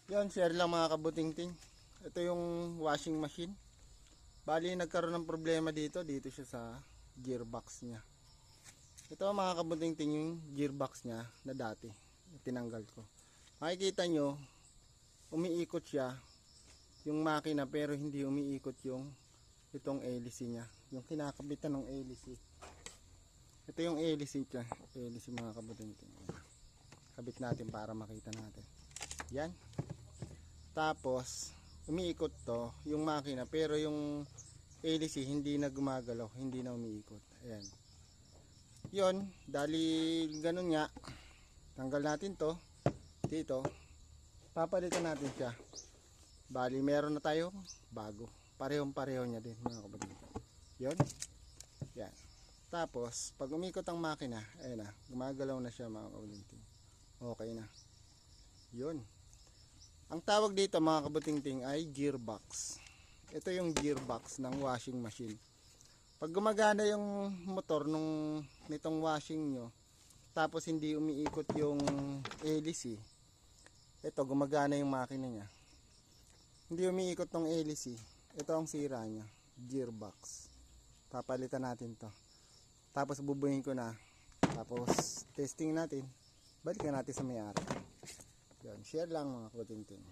Yan, share lang mga kabutingting. Ito yung washing machine. Bali, nagkaroon ng problema dito. Dito siya sa gearbox niya. Ito mga kabutingting yung gearbox niya na dati. Tinanggal ko. Makikita nyo, umiikot siya yung makina pero hindi umiikot yung itong hélice niya. Yung kinakabitan ng hélice. Ito yung hélice niya. Hélice mga kabutingting. Kabit natin para makita natin. Yan. Tapos, umiikot to yung makina pero yung hélice hindi na gumagalaw, hindi na umiikot. Ayan. Yun, dali ganun nga. Tanggal natin to dito. Papalitan natin siya. Bali, meron na tayo bago. Parehong-pareho niya din mga kapatid. Yun. Yan. Tapos, pag umikot ang makina, ayan na, gumagalaw na siya mga kapatid. Okay na. Yun. Ang tawag dito mga kabutingting ay gearbox. Ito yung gearbox ng washing machine. Pag gumagana yung motor nitong washing nyo, tapos hindi umiikot yung hélice, ito gumagana yung makina nya. Hindi umiikot tong hélice, ito ang sira nya, gearbox. Papalitan natin to. Tapos bubuhin ko na. Tapos testing natin. Balikan natin sa may-ari. Yan, share lang mga kabutingting.